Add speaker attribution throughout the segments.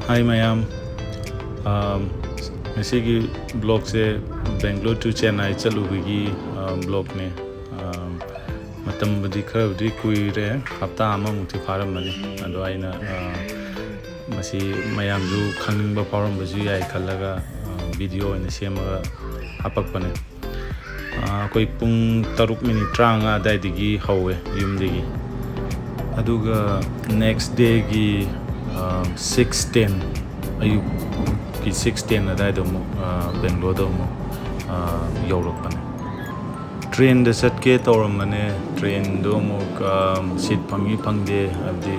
Speaker 1: Hi mayam. Masigi blog se Bangalore to Chennai chalubigi blog ne. Matam budi khara budi kuire hafta ama mukti pharam mani. Ado aina masi mayam ju khangba pharam bazu yai khallaga video ina semaga hapakpane. Koi pung 3 minute tranga daidigi hawe yumdigi. Aduga next day gi 6:10 ayuk ki 6:10 adai mo Bangalore do mo yorokpane train da satke tawramane train do mo seat phangi phangde abdi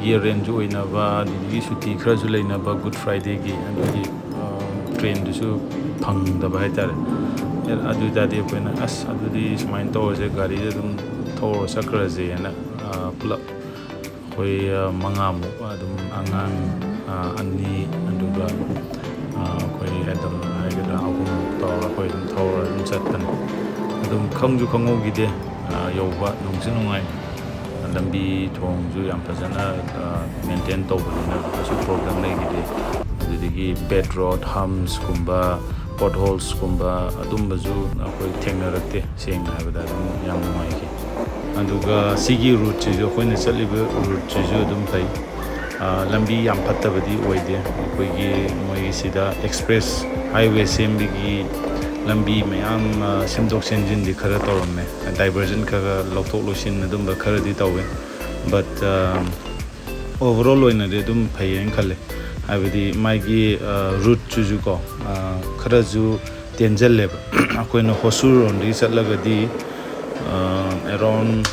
Speaker 1: year end jo ina ba di suti khara ju leina ba good friday gi adi train du su phangda ba haitare adu dadi koina as adu di smain to je gari de dum thor sakra je na pula koi mangamu adum angang ani aduga koi adam haigada agum tawra koi dum thawra dum chatpan adum khangju khangogi de yoba nungsu nungai lambi thongju yam phajana maintain tawbuna asu program legi de adigi bed road humps kumba potholes kumba adum baju koi thengnarakte seng haibada yam nungai ki aduga sigi route jo koina chaliba route jo dum thai lambi yam phattabadi oide koigi moi sida express highway sembigi lambi mayam semdok senjin di khara tawramme diversion khaga lokthok losin adum ba khara di tawe but overall oina de dum phayen khale habidi maigi route ju ko khara ju tenjal le akoina hosur on ri chatlagadi around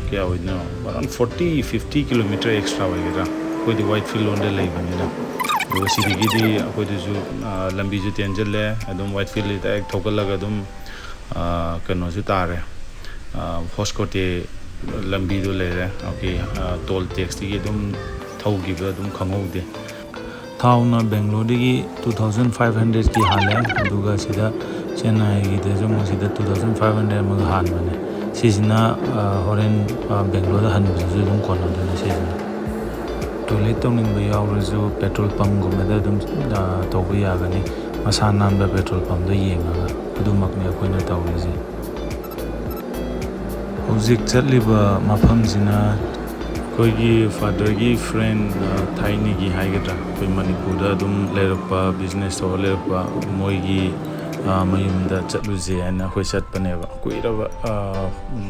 Speaker 1: kya hoina around 40-50 km extra hoigira koi di whitefield on de leibani do sidigi di koi du ju lambi ju tenjal le adum whitefield da ek thokalaga dum kano ju tare Hoskote lambi do le re okay toll tax di dum thogi ba dum khangode thauna Bangalore digi 2500 ki hale aduga sida Chennai gi de jo mo sida 2500 ma han bane sisina horen Bangalore da han biju dum kono da sisina toilet tongning ba yawreju petrol pump gumna da dum tawba yagani masa nam da petrol pump da yenga adumak ne akoina tawriji hojik chatliba mafam jina koigi father gi friend thaini gi haigata koi Manipur da dum lerakpa business to lerakpa moigi mayumda chatluje ana khoi chatpane ba kuiraba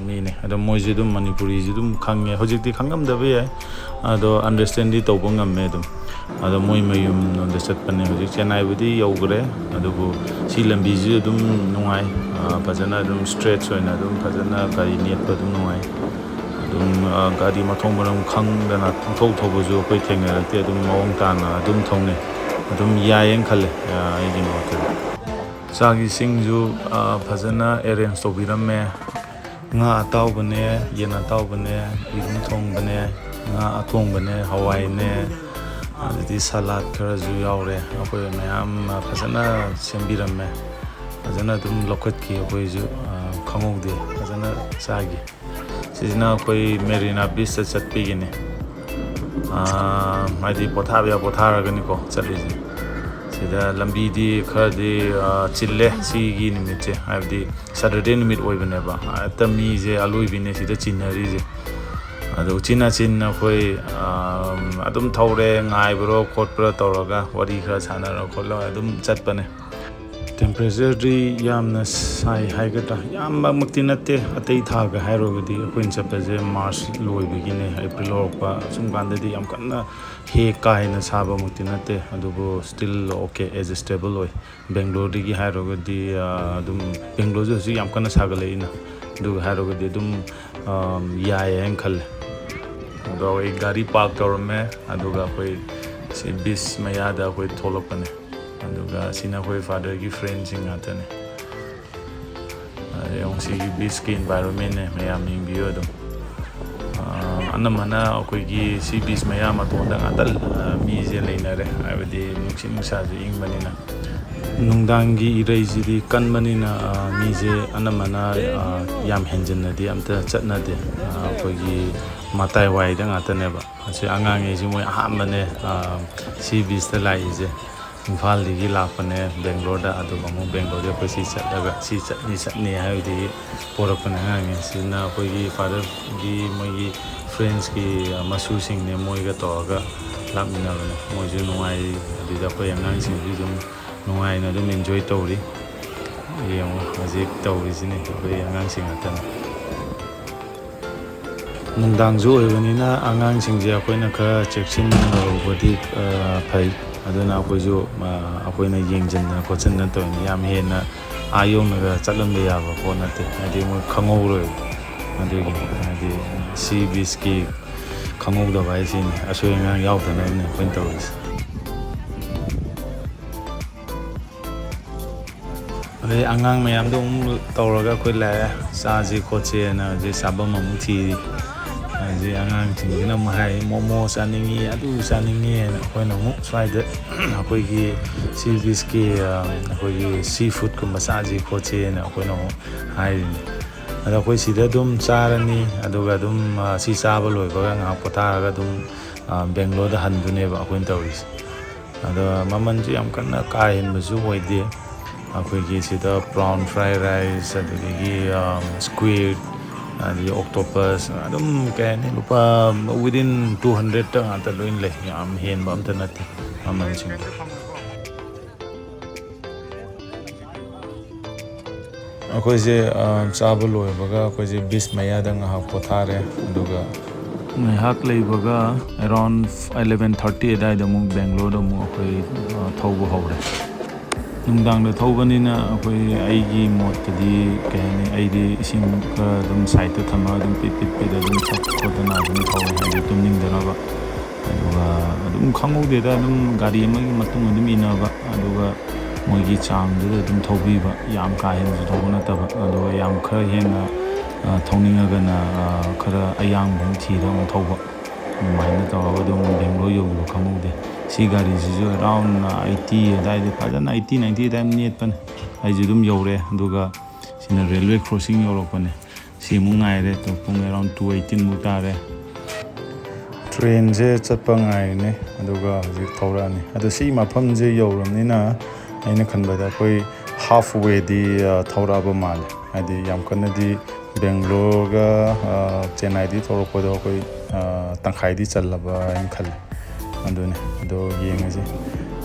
Speaker 1: mine ada moiji dum Manipuri ji dum khange hojik di khangam da be ado understand di tawbangam me dum ado moi mayum no da chatpane hojik Chennai budi yogre ado bu si lambi ji dum nungai phajana dum straight soina dum phajana gari net pa dum nungai dum gari mathong banam khang dana thok thobuju koi thengna te dum mawang tana dum thongne dum yayen khale ai no te sagi singju phajana arrange to biramme nga ataw bane yena taw bane irum thong bane nga athong bane hawai ne adi salad khara ju yaure akoi mayam phajana sembiramme phajana dum lokhat ki akoi ju khangode phajana sagi sisina koi Marina beach se chatpigine madi pothara gani ko chaliji sida lambi di khadi chille sigi nimite habdi Saturday nimit oibane ba atami je aloi bine sida chinari je ado chinna koi adum thawre ngai bro khotpra tawraga wari khara sanara kholo adum chatpane temperature di yamna sai haigata yamma maktinate atei thaga hairogadi koin chapaje March loi begine April okpa sum gandadi yam kanna he kaina saba maktinate adugo still okay adjustable oi Bangalore digi hairogadi dum Bangalore ju yam kanna sagale ina du hairogadi dum yayen khal do ek gari park torme aduga koi se bis mayada koi tholopane aduga sina koi father gi friend sing atane yung si beach ki environment ne mayam ing bio dum anamana koi gi si beach mayam atonda atal mi je leinare abadi nuksin sa je ing manina nungdangi irei jidi kan manina mi je anamana yam henjin na di amta chatna de koi gi matai waida ngataneba asi angange moi ahambane sea beach ta laise Imphal digi lapane Bangalore da adu amu Bangalore da si chatlaga si chatni haidi porakane angange sina koi father gi moi friends ki masu sing ne moi ga toga lapmina bane moi ju nuai adu da koi angang sing ju dum nuai na dum enjoy tawri yeng mazik tawri sini koi angang sing atan nungdang zu oibanina angang sing je akoina kha cheksin bodi phai aduna akoisu akoina yengjinna kochanna toini yam hena ayongnaga chatlambe yaba ko nate adi mo khangoroi adugi adi sea beach ki khangogda bai sin asoyanga yaudana ne point tawis ade angang mayam dum tawraga koi la saji koche na je sabam amu thi ji angang thingina mahai momo saningi adu saningi akoina mu swaida akoigi sea beach ki akoigi seafood kumba saji khoche na akoina hai ada koi sida dum charani aduga dum si chaba loibaga nga potaraga dum Bangalore da handune ba akoin tawris ada maman ji am kanna kain basu hoide akoigi sida prawn fried rice adigi squid the octopus adum kain lupa within 200 ta ata loin le yam hen bam ta nati aman sing akoi je chaba loi baga akoi je bis maya da nga pothare aduga ngai hak lei baga around 11:30 dai da mu Bangalore da mu akoi thaubu hore nungdang da thaubanina akoi aigi motadi kani aidi ising ka dum site ta thama dum pit da dum thak kodana dum thau hai dum ning dana ba aduga dum khangode da dum gari amagi matung dum ina ba aduga moigi chang da dum thaubi ba yam ka hen ju thau na ta ba aduga yam khara hena thauninga gana khara ayang bung thi da mu thau ba maina ta ba dum Bangalore yo khangode si gari ji around 80 dai de pajana 80-90 dam net pan ai ji dum yore aduga sina railway crossing yoro pane si mu ngai re to pung around 218 mu ta re train je chapa ngai ne aduga ji thora ni adu si mafam je yoram na aina khanba da koi halfway di thora ba mal adi yam kana di Bangalore ga Chennai di thora ko da koi tangkhai di challaba in khal andune do yengaji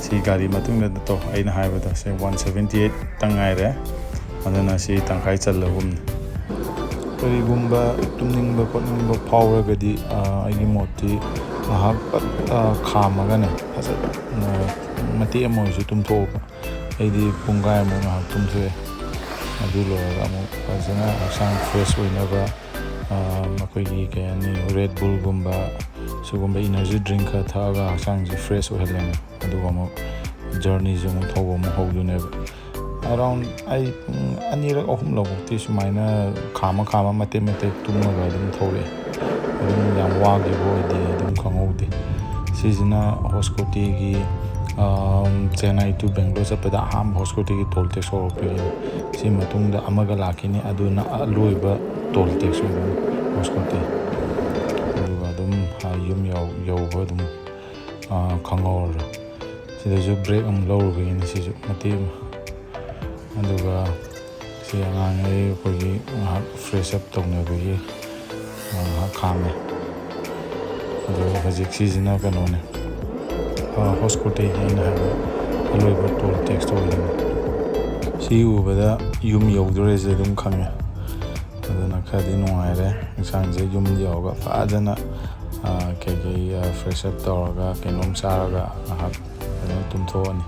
Speaker 1: si gari matungda to aina haibada se 178 tangai re adana si tangkai challagum kari gumba tumningba potningba power gadi aigi moti mahak khamaga ne phasa mati amo ju tumtho aidi pungai mo na tumthe adulo amo phasana sang fresh oinaba makoigi kani red bull gumba sugumba energy drink ka thaga sang ji fresh ohelena aduga mo journey jong thobo mo hodune around ai anira ohum logo ti sumaina khama mate tumma ga dum thore dum yam wagi boide dum khangode sizina Hoskote gi Chennai to Bangalore sapada ham Hoskote gi tolte so pe si matungda amaga lakini aduna loiba tolte so Hoskote yum yo dum khangor sida jo break lower gi ni si mati aduga si angai ko gi fresh up tong ne gi khame aduga hajik season ka no ne Hoskote gi na aloi ba tol text to si u bada yum yo dore je dum khame aduna khadi no aire sang je yum yo ga fa jana kegi fresh up toraga kenom saraga ahak tumthoni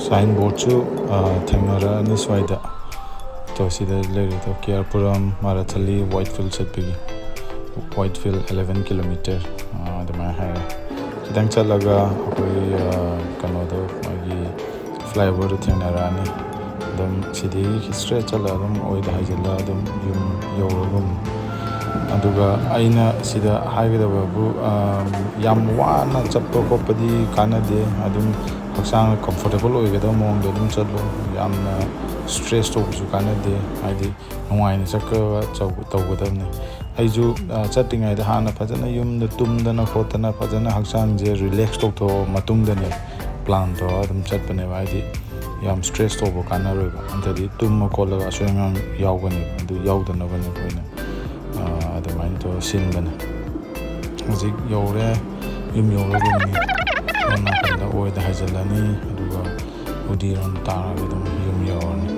Speaker 1: signboard chu thamara ni swaida to sida leri to Kerpuram Marathali Whitefield chatpigi Whitefield 11 kilometer adama hai dang chalaga akoi kanodo magi flyover thenarani dam sidi straight chala dum oi da hajala dum yum yorogum ꯑꯗꯨꯒ ꯑꯩꯅ ꯁꯤꯗ ꯍꯥꯏꯒꯗꯕꯕꯨ ꯌꯥꯝ ꯋꯥꯅ ꯆꯠꯄ ꯈꯣꯠꯄꯗꯤ ꯀꯥꯟꯅꯗꯦ ꯑꯗꯨꯝ ꯍꯛꯆꯥꯡ ꯀꯝꯐꯣꯔꯇꯦꯕꯜ ꯑꯣꯏꯒꯗꯕ ꯃꯑꯣꯡꯗ ꯑꯗꯨꯝ ꯆꯠꯂꯣ ꯌꯥꯝꯅ ꯁ꯭ꯇ꯭ꯔꯦꯁ ꯇꯧꯕꯁꯨ ꯀꯥꯟꯅꯗꯦ ꯍꯥꯏꯗꯤ ꯅꯨꯡꯉꯥꯏꯅ ꯆꯠꯀꯒ ꯇꯧꯒꯗꯕꯅꯤ ꯑꯩꯁꯨ ꯆꯠꯇ꯭ꯔꯤꯉꯩꯗ ꯍꯥꯟꯅ ꯐꯖꯅ ꯌꯨꯝꯗ ꯇꯨꯝꯗꯅ ꯈꯣꯠꯇꯅ ꯐꯖꯅ ꯍꯛꯆꯥꯡꯁꯦ ꯔꯤꯂꯦꯛꯁ ꯇꯧꯊꯣꯛꯑ ꯃꯇꯨꯡꯗꯅꯦ ꯄ꯭ꯂꯥꯟ ꯇꯧꯔꯒ ꯑꯗꯨꯝ ꯆꯠꯄꯅꯦꯕ ꯍꯥꯏꯗꯤ ꯌꯥꯝ ꯁ꯭ꯇ꯭ꯔꯦꯁ ꯇꯧꯕ ꯀꯥꯟꯅꯔꯣꯏꯕ ꯑꯗꯨꯗꯤ ꯇꯨꯝꯃ ꯈꯣꯠꯂꯒ ꯑꯁꯣꯏ ꯑꯉꯥꯝ ꯌꯥꯎꯒꯅꯦꯕ ꯑꯗꯨ ꯌꯥꯎꯗꯅꯕꯅꯦ ꯑꯩꯈꯣꯏꯅ ꯑꯗꯨꯃꯥꯏꯅ ꯇꯧꯔ ꯁꯤꯟꯕꯅꯦ ꯍꯧꯖꯤꯛ ꯌꯧꯔꯦ ꯌꯨꯝ ꯌꯧꯔꯒꯅꯤ ꯁꯣꯝ ꯅꯥꯀꯟꯗ ꯑꯣꯏꯗ ꯍꯥꯏꯖꯤꯜꯂꯅꯤ ꯑꯗꯨꯒ ꯎꯗꯤꯔꯣꯝ ꯇꯥꯔꯒ ꯑꯗꯨꯝ ꯌꯨꯝ ꯌꯧꯔꯅꯤ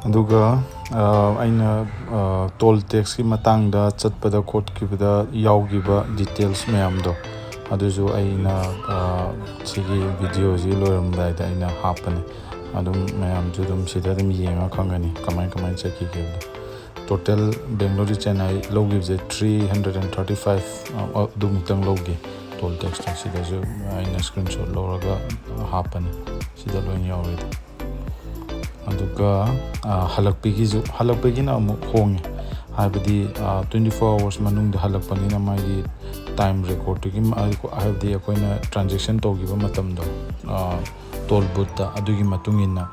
Speaker 1: ꯑꯗꯨꯒ ꯑꯩꯅ ꯇꯣꯜ ꯇꯦꯛꯁꯀꯤ ꯃꯇꯥꯡꯗ ꯆꯠꯄꯗ ꯈꯣꯠꯈꯤꯕꯗ ꯌꯥꯎꯈꯤꯕ ꯗꯤꯇꯦꯜꯁ ꯃꯌꯥꯝꯗꯣ ꯑꯗꯨꯁꯨ ꯑꯩꯅ ꯁꯤꯒꯤ ꯚꯤꯗꯤꯑꯣꯁꯤ ꯂꯣꯏꯔꯝꯗꯥꯏꯗ ꯑꯩꯅ ꯍꯥꯞꯄꯅꯦ ꯑꯗꯨꯝ ꯃꯌꯥꯝꯁꯨ ꯑꯗꯨꯝ ꯁꯤꯗ ꯑꯗꯨꯝ ꯌꯦꯡꯉ ꯈꯪꯒꯅꯤ ꯀꯃꯥꯏꯅ ꯆꯠꯈꯤꯒꯦꯕꯗꯣ ꯇꯣꯇꯦꯜ ꯕꯦꯡꯒ꯭ꯂꯣꯔ ꯇꯨ ꯆꯦꯟꯅꯥꯏ ꯂꯧꯈꯤꯕꯁꯦ 335 ꯑꯗꯨꯃꯨꯛꯇꯪ ꯂꯧꯒꯤ ꯇꯣꯜ ꯇꯦꯛꯁꯇꯣ ꯁꯤꯗꯁꯨ ꯑꯩꯅ ꯁ꯭ꯀ꯭ꯔꯤꯟ ꯁꯣꯠ ꯂꯧꯔꯒ ꯍꯥꯞꯄꯅꯤ ꯁꯤꯗ ꯂꯣꯏꯅ ꯌꯥꯎꯔꯤꯗꯣ ꯑꯗꯨꯒ ꯍꯜꯂꯛꯄꯒꯤꯅ ꯑꯃꯨꯛ ꯍꯣꯡꯉꯦ ꯍꯥꯏꯕꯗꯤ 24 hours ꯃꯅꯨꯡꯗ ꯍꯜꯂꯛꯄꯅꯤꯅ ꯃꯥꯒꯤ ꯇꯥꯏꯝ ꯔꯦꯀꯣꯔꯠꯇꯨꯒꯤ ꯍꯥꯏꯕꯗꯤ ꯑꯩꯈꯣꯏꯅ ꯇ꯭ꯔꯥꯟꯖꯦꯛꯁꯟ ꯇꯧꯈꯤꯕ ꯃꯇꯝꯗꯣ ꯇꯣꯜ ꯕꯨꯠꯇ ꯑꯗꯨꯒꯤ ꯃꯇꯨꯡ ꯏꯟꯅ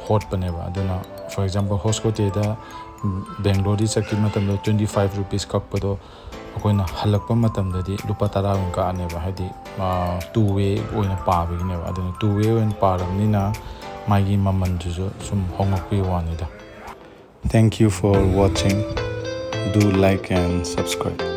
Speaker 1: ꯍꯣꯠꯄꯅꯦꯕ ꯑꯗꯨꯅ ꯐꯣꯔ ꯑꯦꯛꯖꯥꯝꯄꯜ ꯍꯣꯁꯀꯣꯇꯦꯗ ꯕꯦꯡꯒ꯭ꯂꯣꯔꯗꯤ ꯆꯠꯈꯤꯕ ꯃꯇꯝꯗ 25 ꯔꯨꯄꯤꯁ ꯀꯛꯄꯗꯣ ꯑꯩꯈꯣꯏꯅ ꯍꯜꯂꯛꯄ ꯃꯇꯝꯗꯗꯤ ꯂꯨꯄꯥ 10 ꯑꯣꯏꯅ ꯀꯛꯑꯅꯦꯕ ꯍꯥꯏꯗꯤ 2 ꯋꯦ ꯑꯣꯏꯅ ꯄꯥꯕꯒꯤꯅꯦꯕ ꯑꯗꯨꯅ 2 ꯋꯦ ꯑꯣꯏꯅ ꯄꯥꯔꯕꯅꯤꯅ ꯃꯥꯒꯤ ꯃꯃꯜꯗꯨꯁꯨ ꯁꯨꯝ ꯍꯣꯡꯉꯛꯄꯒꯤ ꯋꯥꯅꯤꯗ. Thank you for watching. Do like and subscribe.